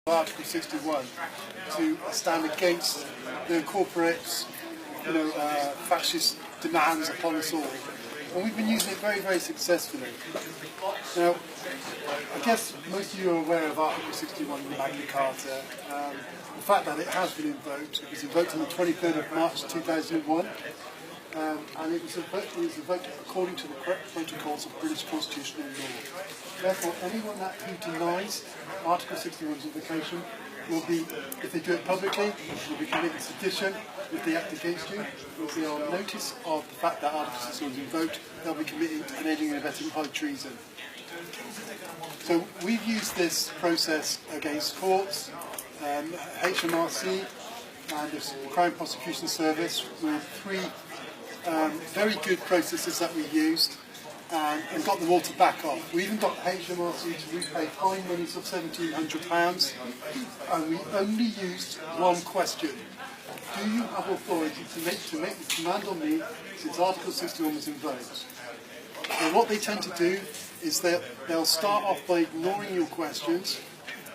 Article 61 to stand against the corporates, fascist demands upon us all. And we've been using it very, very successfully. Now, I guess most of you are aware of Article 61 in the Magna Carta. The fact that it has been invoked, it was invoked on the 23rd of March 2001, and it was invoked according to the correct protocols of British constitutional law. Therefore, anyone who denies Article 61's invocation will be, if they do it publicly, will be committing sedition. If they act against you, if they are on notice of the fact that Article 61 is invoked, they'll be committing an aiding and abetting high treason. So we've used this process against courts, HMRC and the Crown Prosecution Service with three very good processes that we used and got them all to back off. We even got HMRC to repay fine monies of £1,700 and we only used one question. Do you have authority to make the command on me since Article 61 was invoked? And what they tend to do is they'll start off by ignoring your questions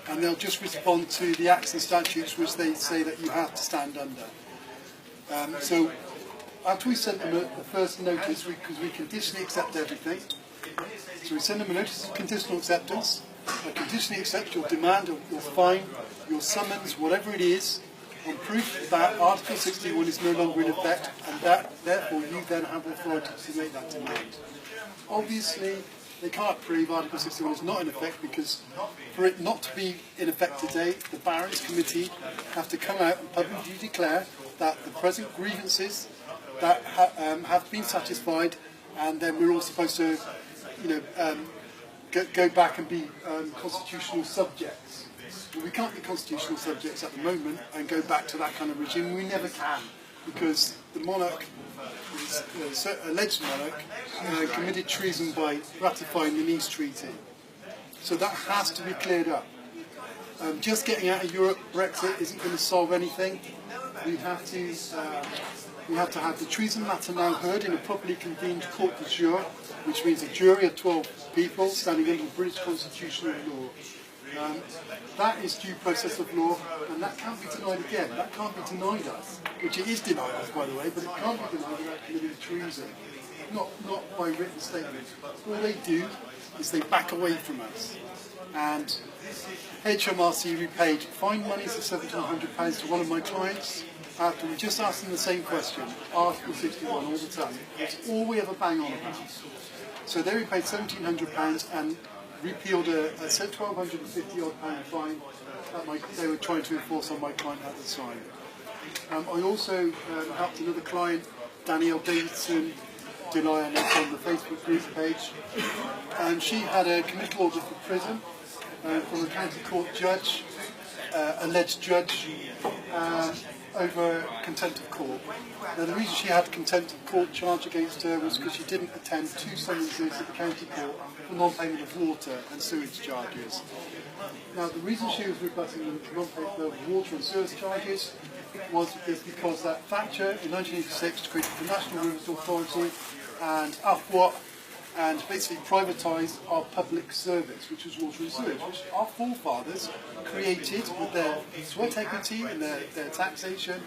and they'll just respond to the acts and statutes which they say that you have to stand under. So after we sent them a first notice, because we conditionally accept everything, so we send them a notice of conditional acceptance. I conditionally accept your demand, or your fine, your summons, whatever it is, on proof that Article 61 is no longer in effect, and that therefore you then have authority to make that demand. Obviously, they can't prove Article 61 is not in effect because for it not to be in effect today, the Barons Committee have to come out and publicly declare that the present grievances that have been satisfied, and then we're all supposed to, go back and be constitutional subjects. Well, we can't be constitutional subjects at the moment and go back to that kind of regime. We never can, because the monarch, alleged monarch, committed treason by ratifying the Nice Treaty. So that has to be cleared up. Just getting out of Europe, Brexit, isn't going to solve anything. We have to have the treason matter now heard in a properly convened court de jure, which means a jury of 12 people standing under British constitutional law. That is due process of law, and that can't be denied again. That can't be denied us, which it is denied us, by the way, but it can't be denied without committing treason. Not by written statement. All they do is they back away from us. And HMRC repaid fine monies of £1,700 to one of my clients after we just asked them the same question, Article 61 all the time. That's all we ever bang on about. So they repaid £1,700 and repealed a £1,250 odd fine that they were trying to enforce on my client at the time. I also helped another client, Danielle Davidson, deny her name on the Facebook group page, and she had a committal order for prison from a county court judge, alleged judge, over contempt of court. Now the reason she had a contempt of court charge against her was because she didn't attend 2 summonses at the county court for non-payment of water and sewage charges. Now the reason she was rebutting the non-payment of water and sewage charges is because that Thatcher in 1986 created the National Rivers Authority and Afwat and basically privatised our public service, which was water and sewage, which our forefathers created with their sweat equity and their taxation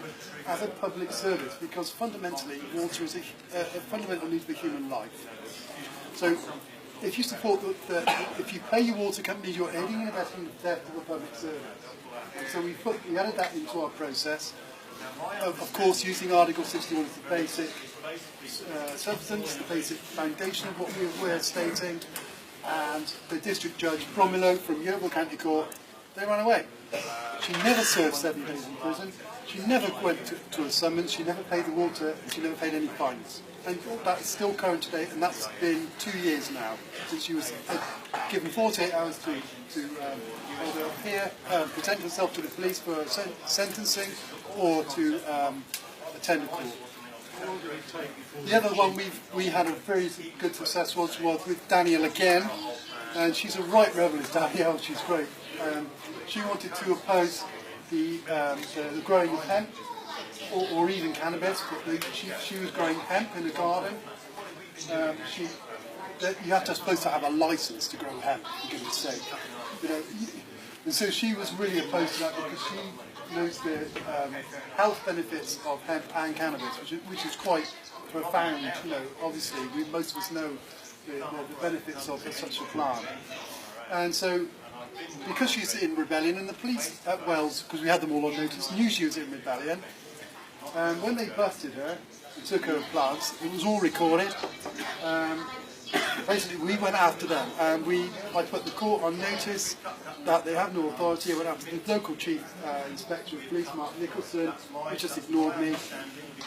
as a public service, because fundamentally water is a fundamental need for human life. So if you support if you pay your water companies, you're aiding and abetting the theft of a public service. And so we added that into our process, of course using Article 61 as the basic substance, the basic foundation of what we're stating, and the district judge, Bromilo from Yeovil County Court, they ran away. She never served 7 days in prison, she never went to a summons, she never paid the water, and she never paid any fines. And that is still current today, and that's been 2 years now, since she was given 48 hours to either appear, present herself to the police for sentencing, or to attend a court. The other one we had a very good success was with Danielle again, and she's a right rebelist, Danielle, she's great. She wanted to oppose the growing of hemp, or even cannabis, but she was growing hemp in the garden. You have to supposed to have a license to grow hemp, for goodness sake. And so she was really opposed to that because she knows the health benefits of hemp and cannabis, which is quite profound. You know, obviously, most of us know the benefits of such a plant. And so, because she's in rebellion, and the police at Wells, because we had them all on notice, knew she was in rebellion, and when they busted her and took her plants, it was all recorded. Basically, we went after them, and I put the court on notice that they have no authority. I went after the local chief inspector of police, Mark Nicholson, who just ignored me.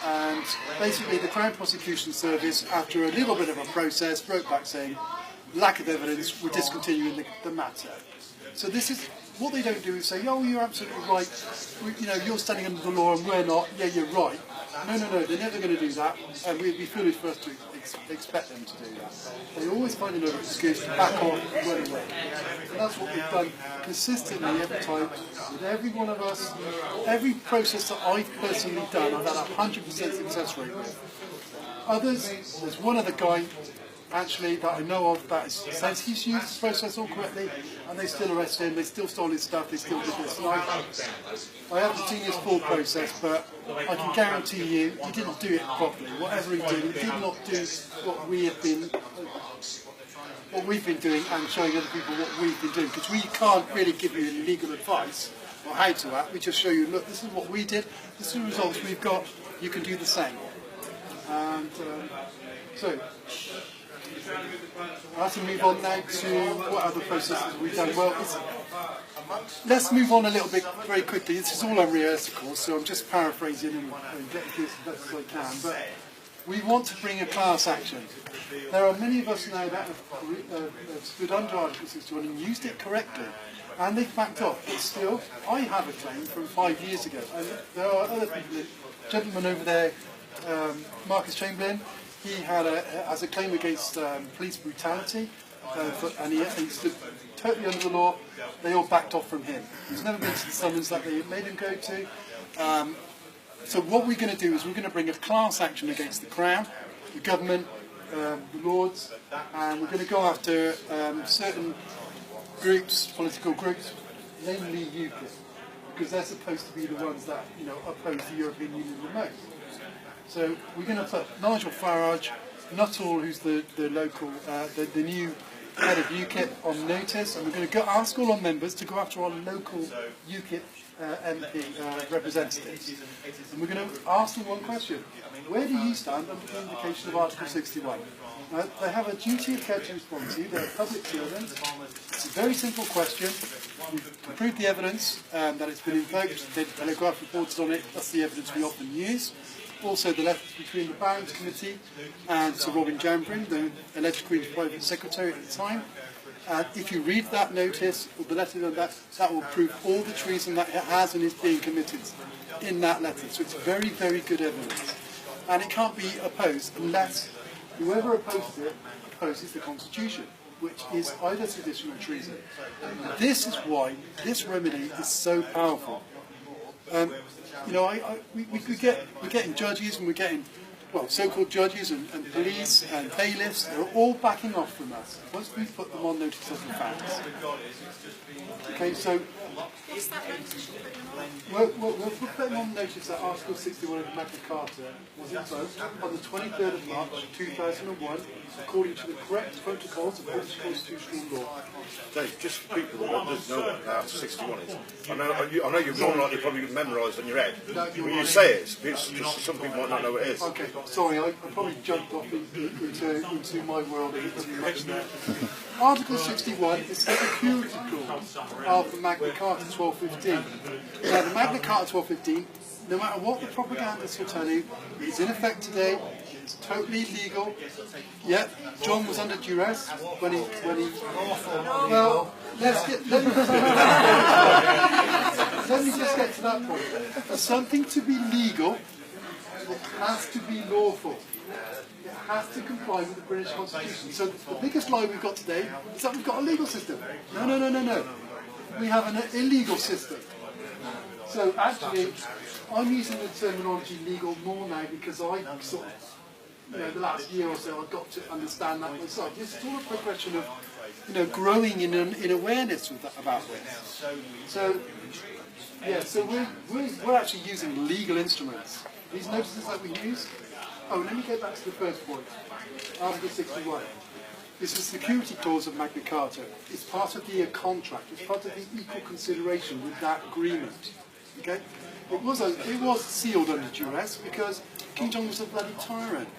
And basically, the Crown Prosecution Service, after a little bit of a process, wrote back saying, lack of evidence, we're discontinuing the matter. So this is what they don't do is say, oh, you're absolutely right. You know, you're standing under the law and we're not. Yeah, you're right. No, they're never going to do that, and we'd be foolish for us to expect them to do that. They always find another excuse to back off and run away. And that's what we've done consistently every time with every one of us. Every process that I've personally done, I've had a 100% success rate with. Others, there's one other guy actually that I know of that says he's used the process all correctly, and they still arrest him, they still stole his stuff, they still did this. And I haven't seen his full process, but I can guarantee you he didn't do it properly. Whatever he did not do what we've been doing and showing other people what we've been doing, because we can't really give you any legal advice or how to act. We just show you, look, this is what we did, this is the results we've got, you can do the same. And so I have to move on now to what other processes we've done. Well, let's move on a little bit very quickly. This is all unrehearsed, of course, so I'm just paraphrasing and getting through as best as I can. But we want to bring a class action. There are many of us now that have stood under Article 61 and used it correctly, and they've backed off. But still, I have a claim from 5 years ago. And there are other people, gentleman over there, Marcus Chamberlain, he has a claim against police brutality, and he stood totally under the law. They all backed off from him. He's never been to the summons that they made him go to. So what we're going to do is we're going to bring a class action against the Crown, the government, the Lords, and we're going to go after certain groups, political groups, namely UKIP, because they're supposed to be the ones that oppose the European Union the most. So we're going to put Nigel Farage, Nuttall, who's the local, the new head of UKIP, on notice, and we're going to ask all our members to go after our local UKIP MP representatives. And we're going to ask them one question: where do you stand under the invocation of Article 61? They have a duty of care to respond to. They're public servants. It's a very simple question. We've proved the evidence that it's been invoked. The Telegraph reported on it. That's the evidence we often use. Also the letters between the Barons Committee and Sir Robin Jambrin, the alleged Queen's private secretary at the time. If you read that notice, or the letter on that will prove all the treason that it has and is being committed in that letter. So it's very, very good evidence. And it can't be opposed unless whoever opposes the Constitution, which is either sedition or treason. And this is why this remedy is so powerful. We're getting judges, and we're getting, so-called judges and police and bailiffs. They're all backing off from us once we put them on notice of the facts. Okay, so we'll put them on notice that Article 61 of Magna Carta was invoked on the 23rd of March 2001, according to the correct protocols of British constitutional law. Dave, just for people that don't know what Article 61 is, I know you've more likely probably memorised on your head. When you say it, it's just some people might not know what it is. Okay, sorry, I probably jumped off into my world a bit too much there. Article 61 is the security clause of the Magna Carta 1215. Now, the Magna Carta 1215, no matter what the propagandists will tell you, it's in effect today. It's totally legal. Yep, John was under duress when he. Well, let me just get to that point. For something to be legal, it has to be lawful. It has to comply with the British Constitution. So the biggest lie we've got today is that we've got a legal system. No. We have an illegal system. So actually, I'm using the terminology legal more now because I sort of, the last year or so, I've got to understand that myself. It's all a progression of growing in awareness about this. So, yeah, so we're actually using legal instruments. These notices that we use. Oh, let me get back to the first point. Article 61. This is the security clause of Magna Carta. It's part of the contract. It's part of the equal consideration with that agreement. Okay? It was sealed under duress because King John was a bloody tyrant.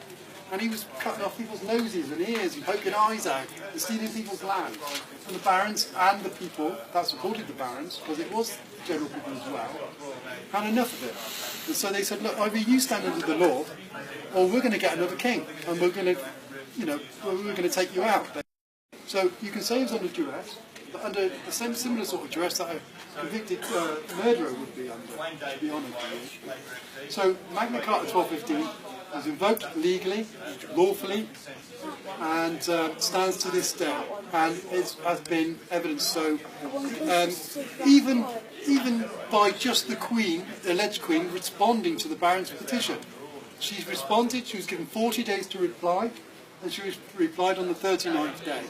And he was cutting off people's noses and ears and poking eyes out and stealing people's land. And the barons and the people that supported the barons, because it was general people as well, had enough of it. And so they said, look, either you stand under the law, or we're going to get another king, and we're going to, we're going to take you out. So you can say it's under duress, but under the same similar sort of duress that a convicted murderer would be under, to be honest with you. So Magna Carta 1215 was invoked legally, lawfully, and stands to this day, and it has been evidenced. So even by just the Queen, the alleged Queen, responding to the Baron's petition, she's responded. She was given 40 days to reply, and she replied on the 39th day.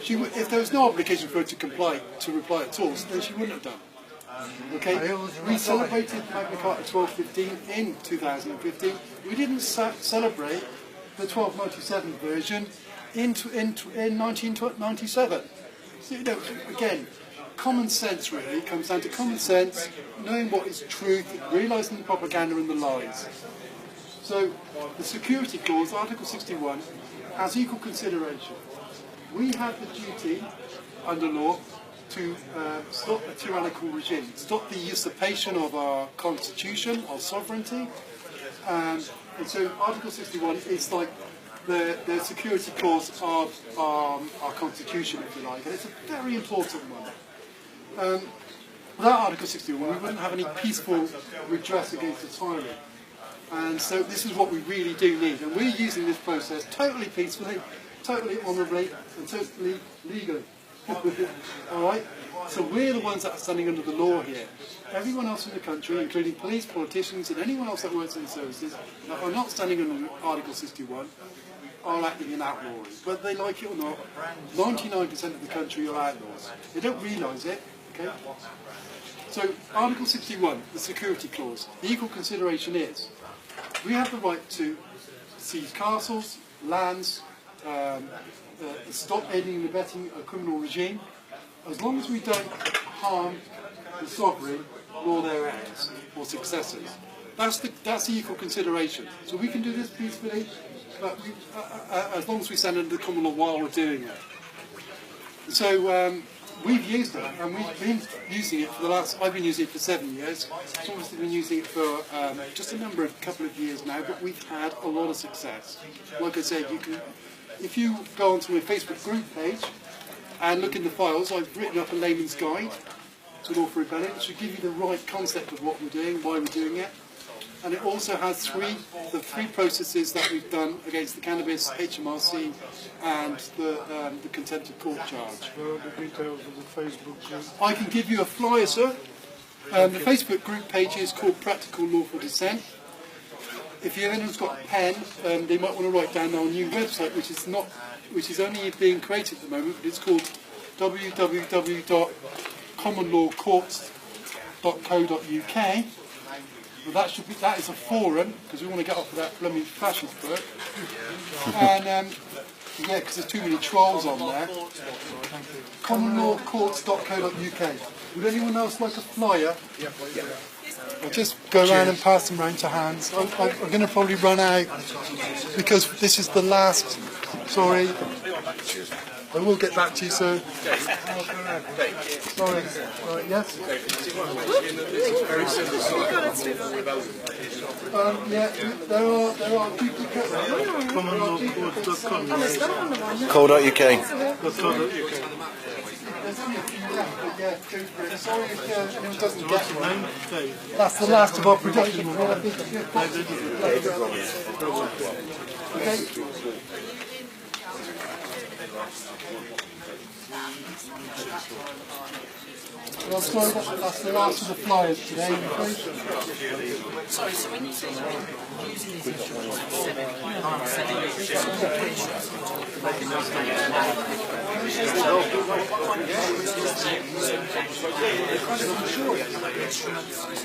If there was no obligation for her to reply at all, then she wouldn't have done. Okay, we celebrated Magna Carta 1215 in 2015. We didn't celebrate the 1297 version in 1997. So, again, common sense really comes down to common sense, knowing what is truth, realising the propaganda and the lies. So, the security clause, Article 61, has equal consideration. We have the duty under law to stop a tyrannical regime, stop the usurpation of our constitution, our sovereignty, and so Article 61 is like the security clause of our constitution, if you like, and it's a very important one. Without Article 61, we wouldn't have any peaceful redress against a tyrant, and so this is what we really do need, and we're using this process totally peacefully, totally honourably, and totally legally. Alright? So we're the ones that are standing under the law here. Everyone else in the country, including police, politicians, and anyone else that works in the services that are not standing under Article 61, are acting in outlawry. Whether they like it or not, 99% of the country are outlaws. They don't realise it, okay? So Article 61, the security clause, the equal consideration is, we have the right to seize castles, lands, stop aiding and abetting a criminal regime, as long as we don't harm the sovereign nor their heirs or successors. That's the equal consideration. So we can do this peacefully, but as long as we stand under the common law while we're doing it. So we've used it, and we've been using it for the last. I've been using it for 7 years. Thomas has been using it for just a couple of years now, but we've had a lot of success. Like I said, you can. If you go onto my Facebook group page and look in the files, I've written up a layman's guide to lawful rebellion. It should give you the right concept of what we're doing, why we're doing it. And it also has the three processes that we've done against the cannabis, HMRC, and the contempt of court charge. What are the details of the Facebook group? I can give you a flyer, sir. The Facebook group page is called Practical Lawful Dissent. If anyone's got a pen, they might want to write down our new website, which is only being created at the moment, but it's called www.commonlawcourts.co.uk. Well, that is a forum, because we want to get off of that blooming fascist book. And yeah, because there's too many trolls on there. Commonlawcourts.co.uk. Would anyone else like a flyer? Yeah. I'll just go around and pass them round to hands. I'm going to probably run out because this is the last. Sorry. I will get back to you, sir. Sorry. Right, yes? Yeah, there are duplicate. Co.uk. There's only a few left, but yeah, go for it. Sorry if anyone doesn't get one. That's the last of our production. Okay. Well, I'm sorry, that's the last of the flyers today. Sorry, so when you say using these instruments,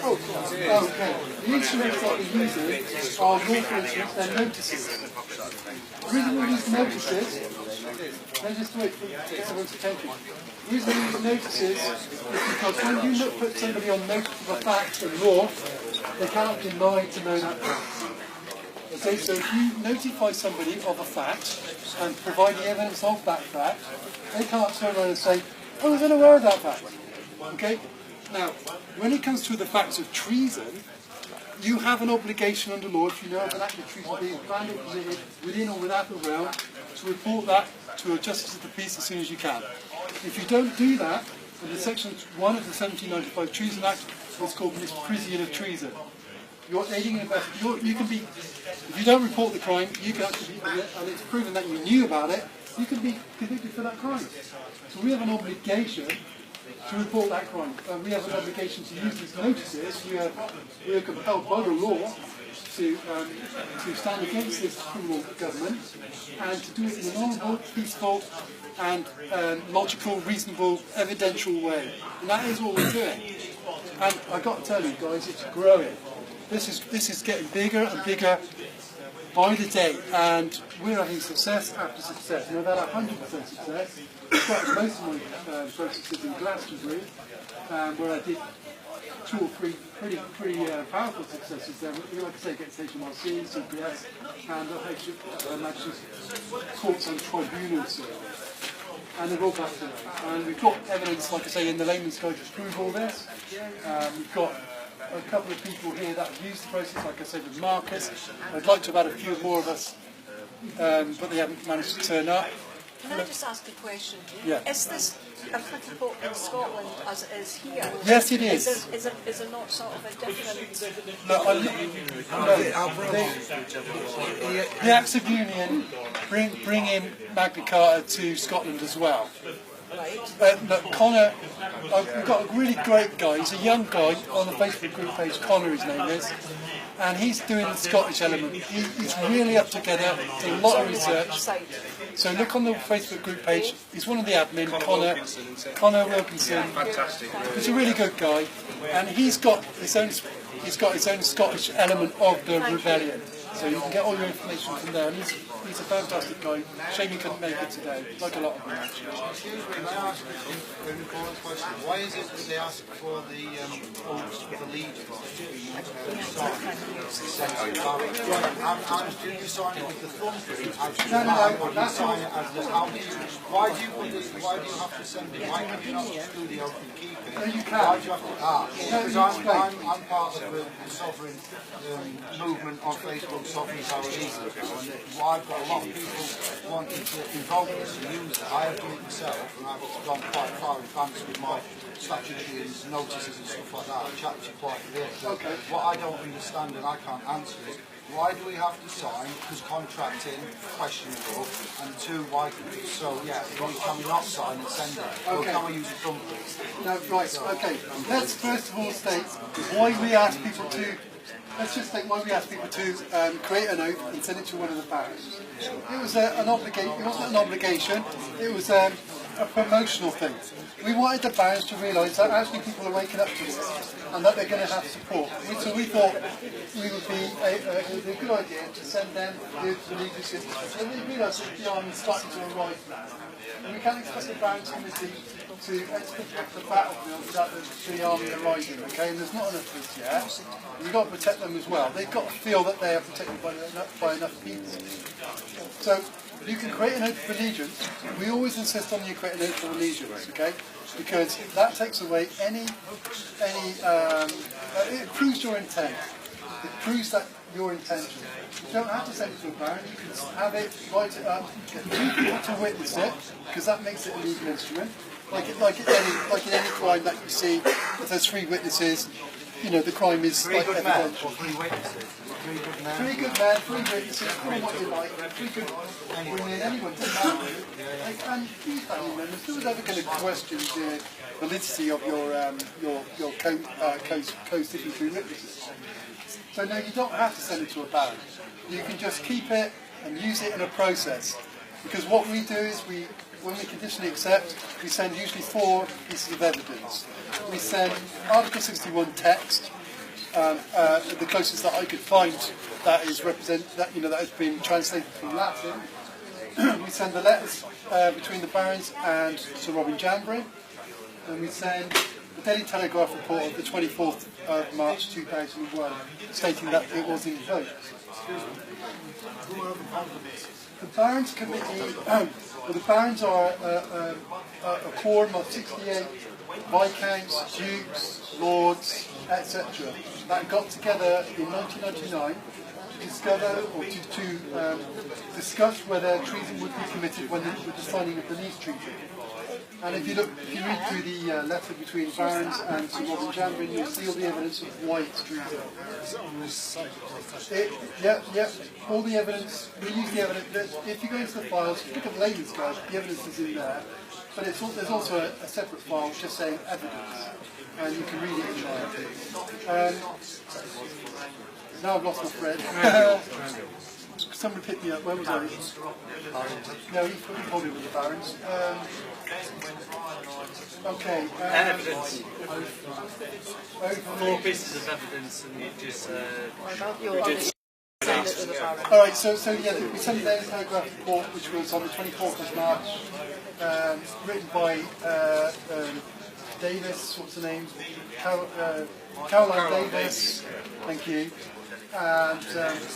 Okay. The instruments that we're using are lawful instruments, they're notices. The reason we use notices, let's just wait for someone's attention. The reason we use notices is because when you put somebody on notice of a fact in law, they cannot deny to know that fact. Okay, so if you notify somebody of a fact and provide the evidence of that fact, they can't turn around and say, I was unaware of that fact. Okay? Now, when it comes to the facts of treason, you have an obligation under law, if you know of an act of treason being planned or committed within or without the realm, to report that to a justice of the peace as soon as you can. If you don't do that, under Section 1 of the 1795 Treason Act, what's called misprision of treason. You're aiding and abetting. You can be, if you don't report the crime, you can actually be, and it's proven that you knew about it, you can be convicted for that crime. So we have an obligation to report that crime. We have an obligation to use these notices. We are compelled by the law to stand against this criminal government and to do it in an honourable, peaceful and logical, reasonable, evidential way. And that is what we're doing. And I've got to tell you guys, it's growing. This is getting bigger and bigger by the day, and we're having success after success. And I've had 100% success. Quite most of my processes in Glastonbury, where I did 2 or 3 pretty powerful successes there. Like I say, against HMRC, CPS, and actually courts and tribunals. And they're all back to that. And we've got evidence, like I say, in the layman's guide to prove all this. We've got a couple of people here that have used the process, like I said, with Marcus. I'd like to have had a few more of us, but they haven't managed to turn up. can I just ask a question? Yeah. Is this applicable in Scotland as it is here? Yes, it is. Is there not sort of a different... The Acts of Union bring in Magna Carta to Scotland as well. Right. Look, Connor, we've got a really great guy. He's a young guy on the Facebook group page. Connor, his name is, and he's doing the Scottish element. He's really up together. Done a lot of research. So look on the Facebook group page. He's one of the admin. Connor Wilkinson. Fantastic. He's a really good guy, and he's got his own Scottish element of the rebellion. So you can get all your information from there. And he's a fantastic guy. Shame he couldn't make it today, like a lot of them actually. Excuse me, may I ask a important question? Why is it that they ask for the oaths of allegiance to be signed? Do you sign it with the thumbprint? No, that's sign it as the, how do you, why do you have to send it? Why can you not just do the oath and keep it? No, you Why can't. do you have to, because I'm part of the sovereign movement on Facebook, Sovereign Power Legal, and I've got a lot of people wanting to involve this and use it. I have done it myself, and I've gone quite far in advance with my statutory notices and stuff like that. I chat to you quite a bit. Okay. What I don't understand and I can't answer is, why do we have to sign? Because contracting, questionable, and 2, why can we not sign and send it? Or can we use a thumbprint? No, right, okay. Let's first of all state why we ask people to. Let's just think why we asked people to create a note and send it to one of the barons. It was an obligation. It wasn't an obligation. It was a promotional thing. We wanted the barons to realise that actually people are waking up to this and that they're going to have support. So we thought it would be a good idea to send them the leadership. So they realise that the army's starting to arrive now. And we can't expect the Barons Committee to expedite the battlefield without the army arriving, okay? And there's not enough of us yet. We've got to protect them as well. They've got to feel that they are protected by enough people. So you can create an oath of allegiance. We always insist on you create an oath of allegiance, okay? Because that takes away any it proves your intent. It proves that your intention. You don't have to send it to a baron, you can have it, write it up, get 2 people to witness it, because that makes it a legal instrument. Like in any crime that you see, if there's 3 witnesses, the crime is Three like good men evidential. or three witnesses? Three good men. 3 good men, 3 witnesses, call them what you like, 3 good women, anyone, doesn't matter. And these family members, who was ever going to question the validity of your co-signatory witnesses? So no, you don't have to send it to a baron. You can just keep it and use it in a process. Because what we do is when we conditionally accept, we send usually 4 pieces of evidence. We send Article 61 text, the closest that I could find that is that has been translated from Latin. We send the letters between the barons and Sir Robin Jambry, and we send the Daily Telegraph report of the 24th of March 2001, stating that it was invoked. The Barons Committee, the Barons are a quorum of 68 Viscounts, Dukes, Lords, etc. that got together in 1999 to discover or to discuss whether treason would be committed with the signing of the Nice Treaty. And if you read through the letter between Barons and Sir Robin Jambry, you'll see all the evidence of why it's treason. All the evidence, we use the evidence, if you go into the files, look at the layman's guide, the evidence is in there, but there's also a separate file just saying evidence, and you can read it in there. Now I've lost my thread. Somebody picked me up, where was I? No, he told me with the Barons. Okay. Evidence. Over 4 pieces of evidence, and you just. Alright, so we sent the Daily Telegraph report, which was on the 24th of March, written by Davis, what's the name? Caroline Davis, thank you. And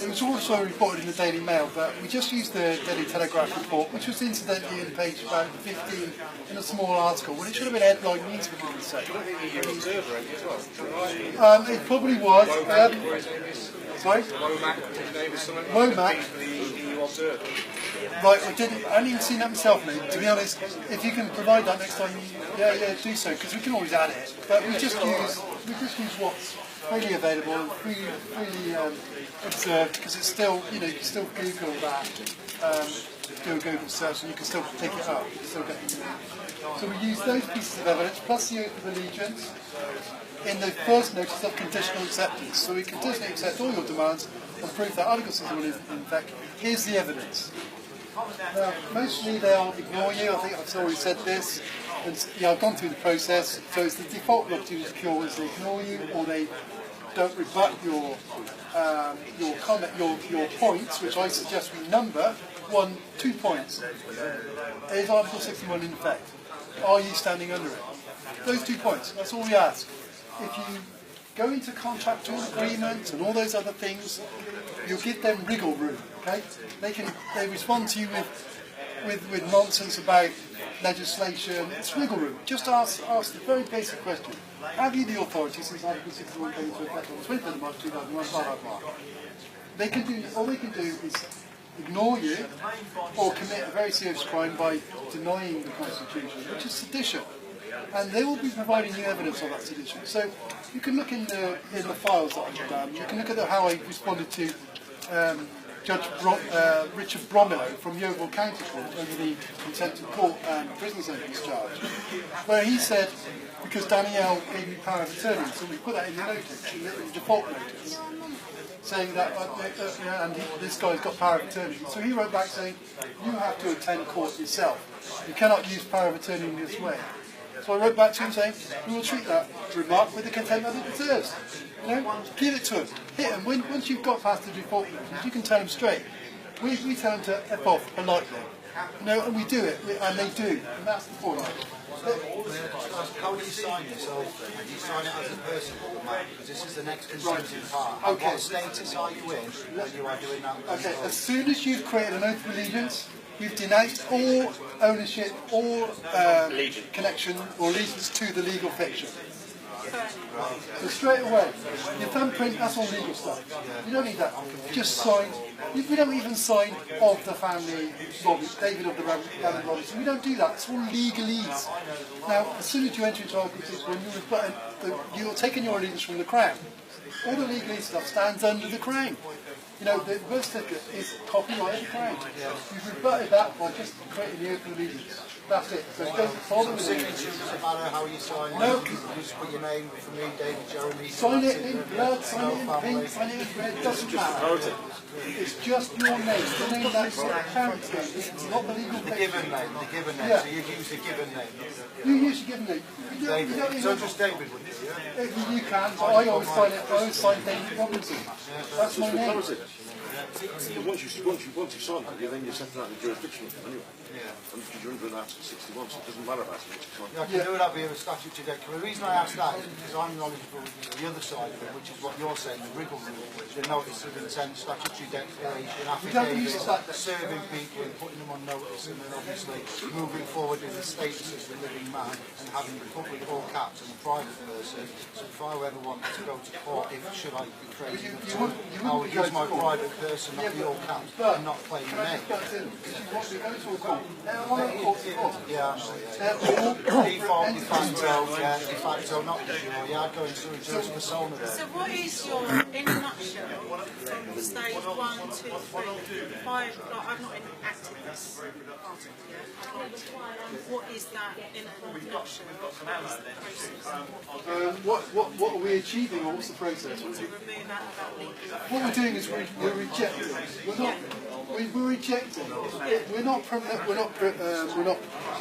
it was also reported in the Daily Mail, but we just used the Daily Telegraph report, which was incidentally in page about 15 in a small article, when it should have been headline news for goodness sake. It probably was. Sorry? Womack. Right, I hadn't even seen that myself, mate. To be honest, if you can provide that next time, do so, because we can always add it. But we just use what's freely available and freely observed, because it's still, you can still Google that, do a Google search, and you can still pick it up. You can still get it. So we use those pieces of evidence plus the oath of allegiance in the first notice of conditional acceptance. So we conditionally accept all your demands and prove that Article 61 is in fact. Here's the evidence. Now, mostly they'll ignore you. I think I've already said this. And, I've gone through the process. So it's the default opportunity to cure is they ignore you or they don't rebut your comment, your points, which I suggest we number 2 points. Is Article 61 in effect? Are you standing under it? Those 2 points. That's all we ask. If you go into contractual agreements and all those other things, you give them wriggle room. Okay? They respond to you with nonsense about legislation. It's wriggle room. Just ask the very basic question. Have you the authority since Article 61 came into effect on the 20th of March 2001, blah, blah, blah. All they can do is ignore you or commit a very serious crime by denying the Constitution, which is sedition. And they will be providing you evidence of that sedition. So you can look in the files that I've done. You can look at how I responded to Judge Richard Bromillow from Yeovil County Court over the contempt of court and prison sentence charge, where he said, because Danielle gave me power of attorney, so we put that in the notice, in the default notice, saying that this guy's got power of attorney. So he wrote back saying, you have to attend court yourself. You cannot use power of attorney in this way. So I wrote back to him saying, we will treat that remark with the contempt that it deserves. Give it to him. Hit him. Once you've got past the default notice, you can tell him straight. We tell him to F off politely. And we do it, and they do. And that's the point. How do you sign this oath? Do you sign it as a person or man? Because this is the next consenting part. Okay. What status are you in when you are doing that? Okay, as soon as you've created an oath of allegiance, you've denounced all ownership, all connection or allegiance to the legal fiction. So straight away, your thumbprint, that's all legal stuff. You don't need that. Just sign. We don't even sign of the family lobby, David of the family lobby. So we don't do that. It's all legalese. Now, as soon as you enter into Article 61, you're taking your allegiance from the Crown. All the legalese stuff stands under the Crown. You know, the birth certificate is copyright of the Crown. You've rebutted that by just creating the open allegiance. That's it. So it doesn't follow the Signature doesn't matter how you sign it. No. You just put your name for me, David Jeremy. Sign it in blood, sign it in pink, sign it in red, doesn't matter. It's just your name, the name that's parents' name. It's not the legal The name. given name, the given name. Yeah. So you'd use the given name. You use your given name. You don't David. even So just David, wouldn't you? Yeah? you can, but I always sign it. I always sign David Robinson. That's my name. Once you sign it, then you're setting out the jurisdiction of them anyway. And because you're under Article 61, so it doesn't matter about it. Yeah, I can do that via a statute today. The reason I ask that is because I'm knowledgeable of the other side of it, which is what you're saying, the wriggle rule, the notice of intent, statutory declaration, affidavits, serving people and putting them on notice, and then obviously moving forward in the status as the living man and having the public all caps and the private person. So if I ever wanted to go to court, should I be crazy enough to, I would use my private person, not the all caps, and not claim the name. Yeah, I know, default, de facto, not de jure. Yeah, I'd go into a juris persona there. So what is your, in a nutshell, from stage 1, 2, 3, 5, like I've not enacted this article yet, what is that in a nutshell? What is the process? What are we achieving, or what's the process? To remove out of that legal. What we're doing is we're rejecting. We're rejecting. We're not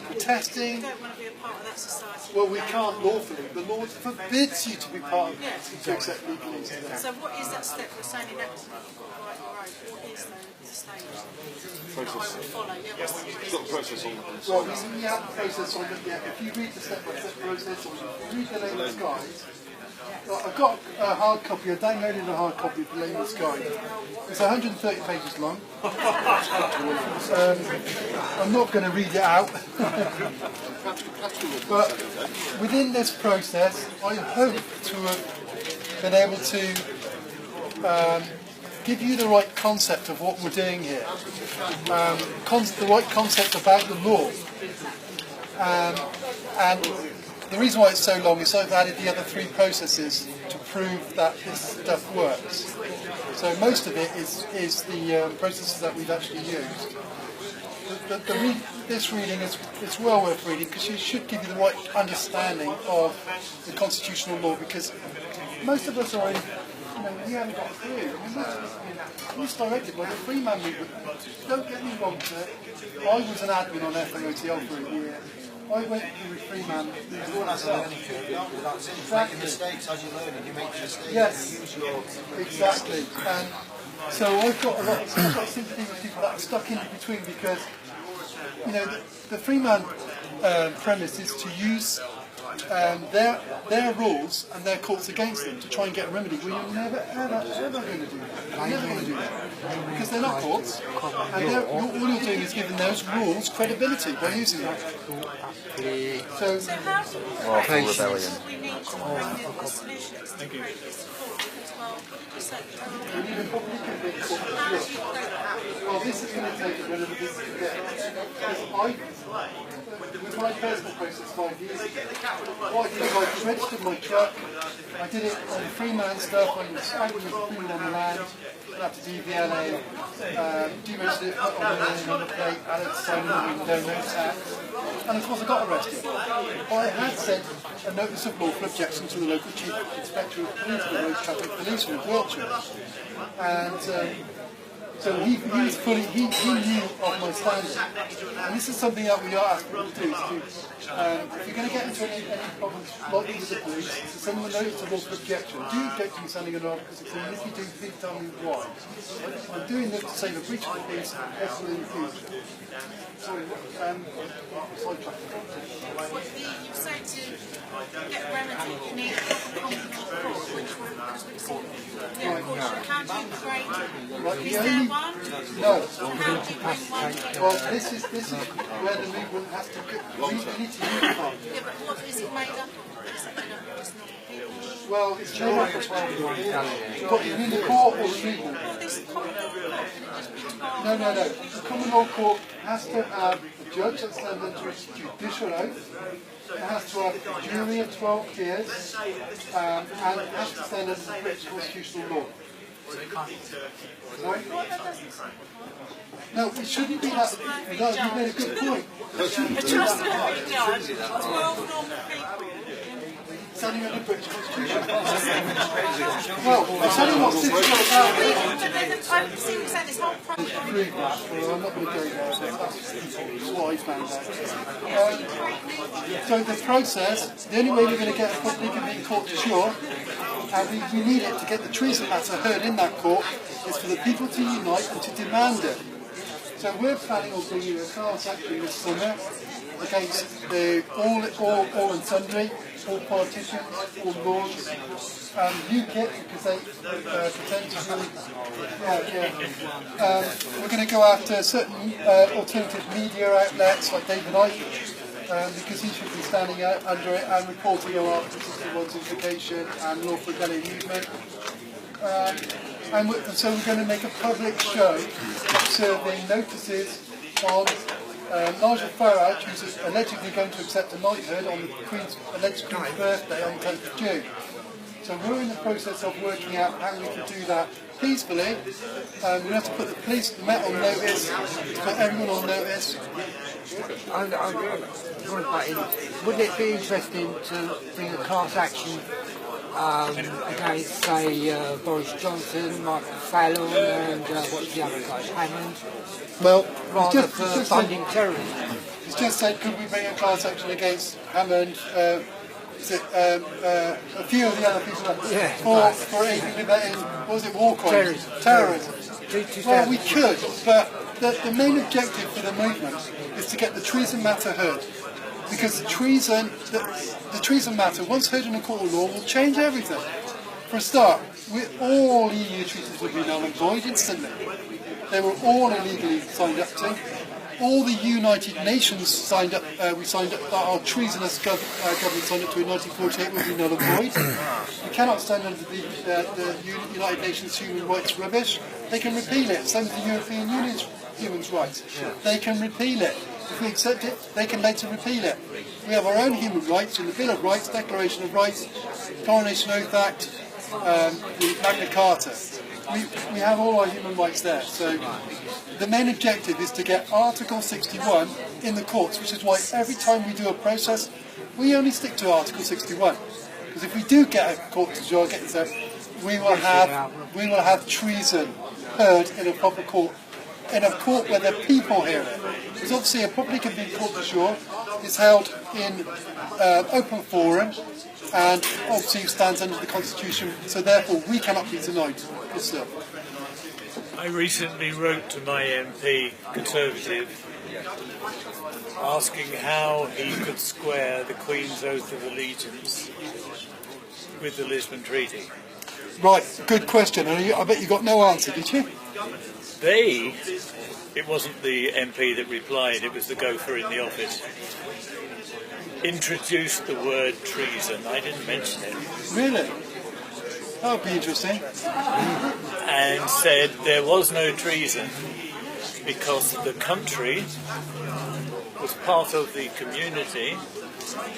protesting. You don't want to be a part of that society. Well, we can't lawfully. The law forbids you to be part of it, to accept legalese. So what is that step? We're saying enacting, you've got to write your own. What is the stage that I will follow? Yeah, what's the It's got the process on the Well, we have the process on it. Yeah, if you read the step-by-step process, or if you read the layman's guide, I've got a hard copy. I downloaded a hard copy of the layman's guide. It's 130 pages long. I'm not going to read it out. But within this process, I hope to have been able to give you the right concept of what we're doing here. The right concept about the law. And the reason why it's so long is I've added the other 3 processes to prove that this stuff works. So most of it is the processes that we've actually used. This reading is well worth reading because it should give you the right understanding of the constitutional law, because most of us are in, we haven't got a clue. I mean, most of us have been misdirected by the Freeman movement. Don't get me wrong, sir. I was an admin on FAOTL for a year. I went through Freeman. Everyone has a learning curve, don't they? That's it. Making mistakes as you're learning, you make mistakes. Yes, you use your... exactly. And so I've got a lot of sympathy with people that are stuck in between, because the Freeman premise is to use their rules and their courts against them to try and get a remedy. Well, you're never, ever, ever going to do that. You're never going to do that. Because they're not courts. And all you're doing is giving those rules credibility by using them. So how do we need to bring the solutions to create this court as well? Well, this is going to take a bit of a bit to get. With my personal process 5 years ago, what I did is I registered my truck, I did it on Freeman stuff, I was out with Freeman on the land, after DVLA, deregistered it, put on the name on the plate, added to sign with no tax, and of course I got arrested. I had sent a notice of lawful objection to the local chief inspector of police, the road traffic police in Wiltshire, and so he was fully, he knew of my standing. And this is something that we are asking people to do. If you're going to get into any problems like with the police, so send them a notice of lawful objection. Do you object to me sending an Article 16? And if you do, please tell me why. I'm doing this to save a breach of the peace, possibly in the future. Sorry, sidetracked. You say to get a remedy, you need a competent court, which we've seen. Yeah, of course, how do you create it? Is there one? No. How do you bring one together? Well, this is where the movement has to go. We need to unify. Yeah, but what is it made up of? Is it made up of just normal people? Well, it's made up of But you mean the court or the legal? Well, this common law court, can it just be 12? No. The common law court has to have a judge that stands under its judicial oath. It has to have a jury of 12 peers, and it has to stand under the British constitutional law. Sorry? No, it shouldn't be that. No, you made a good point. It shouldn't A be trust that. and judge, 12 normal people. Standing under the British constitution. Well, I'm telling you what since I've seen you saying this whole process. prove that, well, I'm not going to go there, that's what I found out. So the process, the only way we're going to get a public convened court to shore, and we need it to get the treason matter heard in that court, is for the people to unite and to demand it. So we're planning on bringing a class action this summer against the all and sundry, all politicians, all lords, UKIP, because they pretend to be, we're going to go after certain alternative media outlets like David Icke, because he should be standing out under it and reporting on Article 61's implication and lawful rebellion movement. And so we're going to make a public show serving notices on Nigel Farage, who's allegedly going to accept a knighthood on the alleged Queen's birthday on the 10th of June. So we're in the process of working out how we can do that peacefully. We're going to have to put the police, the Met on notice, put everyone on notice. Wouldn't it be interesting to bring a class action against, say, Boris Johnson, Michael Fallon, and what's the other guy, Hammond? Well, Rather for funding terrorism. It's just said, could we bring a class action against Hammond, a few of the other people for aiding and abetting, what was it, war crimes? Terrorism. Well, we could, but the main objective for the movement is to get the treason matter heard. Because the treason matter, once heard in a court of law, will change everything. For a start, all EU treaties would be null and void instantly. They were all illegally signed up to. All the United Nations signed up, our treasonous government signed up to in 1948 would be null and void. We cannot stand under the United Nations human rights rubbish. They can repeal it. Same with the European Union's human rights. They can repeal it. If we accept it, they can later repeal it. We have our own human rights in the Bill of Rights, Declaration of Rights, Coronation Oath Act, the Magna Carta. We have all our human rights there. So the main objective is to get Article 61 in the courts, which is why every time we do a process, we only stick to Article 61. Because if we do get a court to jail, we will have treason heard in a proper court, in a court where the people hear it. Because obviously a public convened court de jour is held in open forum and obviously stands under the Constitution, so therefore we cannot be denied this stuff. I recently wrote to my MP, Conservative, asking how he could square the Queen's Oath of Allegiance with the Lisbon Treaty. Right, good question. I bet you got no answer, did you? It wasn't the MP that replied, it was the gopher in the office, introduced the word treason. I didn't mention it. Really? That would be interesting. And said there was no treason because the country was part of the community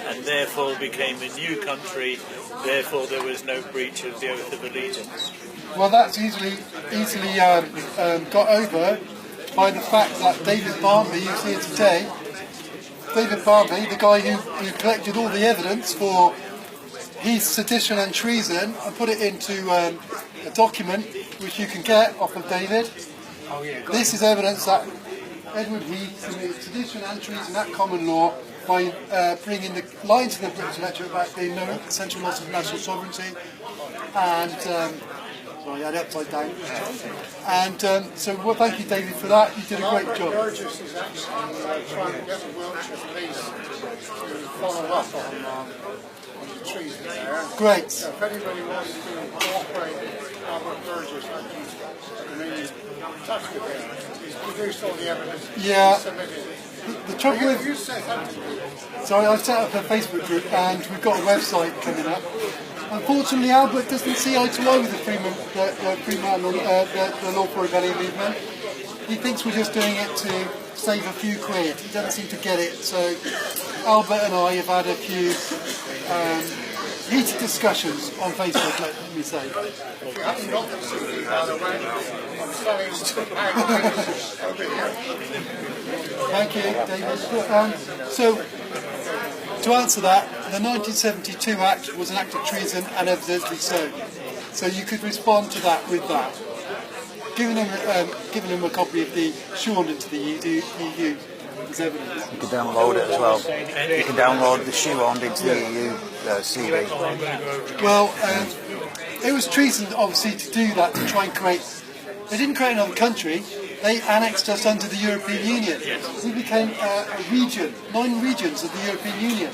and therefore became a new country, therefore there was no breach of the Oath of Allegiance. Well, that's easily got over by the fact that David Barmby, who's here today, David Barmby, the guy who collected all the evidence for his sedition and treason and put it into a document which you can get off of David. Oh, yeah, this is evidence that Edward Heath committed sedition and treason at common law by bringing the line to the British electorate about the essential loss of national sovereignty and sorry, I had it upside down. And so, well, thank you, David, for that. You did a great job. Burgess is actually trying to get the Wiltshire police to follow up on the treason there. Great. So if anybody wants to cooperate with Albert Burgess, I mean, touch with him. He's produced all the evidence. Yeah. Submitted. The trouble with... You set up. Sorry, I've set up a Facebook group and we've got a website coming up. Unfortunately, Albert doesn't see eye to eye with the the Law for Rebellion movement. He thinks we're just doing it to save a few quid. He doesn't seem to get it. So Albert and I have had a few heated discussions on Facebook, let me say. Thank you, David. So, to answer that, the 1972 Act was an act of treason, and evidently so. So you could respond to that with that. Giving him a copy of the Shorn into the EU as evidence. You can download it as well. You can download the shoehorned into the EU CD. Well, it was treason, obviously, to do that, to try and create... They didn't create another country, they annexed us under the European Union. We became a region, 9 regions of the European Union.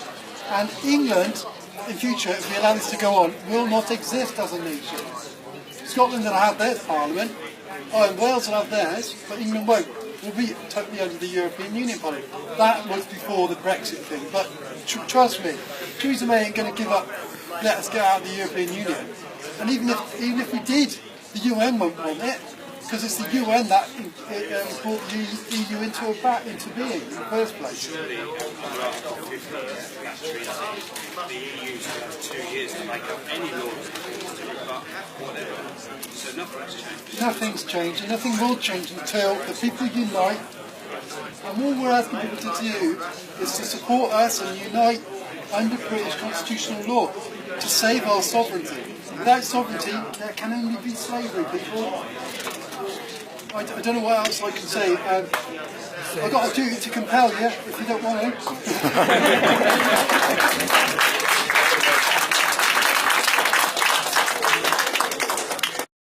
And England, in future, if we allow this to go on, will not exist as a nation. Scotland will have their parliament, Wales will have theirs, but England won't. We'll be totally under the European Union parliament. That was before the Brexit thing, but trust me, Theresa May ain't going to give up, let us get out of the European Union. And even if we did, the UN won't want it, because it's the UN that brought the EU into being in the first place. The EU's got 2 years to make up any laws to rebut whatever. So nothing's changed. Nothing's changed, and nothing will change until the people unite. And all we're asking people to do is to support us and unite under British constitutional law to save our sovereignty. Without sovereignty, there can only be slavery, people. I don't know what else I can say. I've got to do it to compel you, if you don't want to.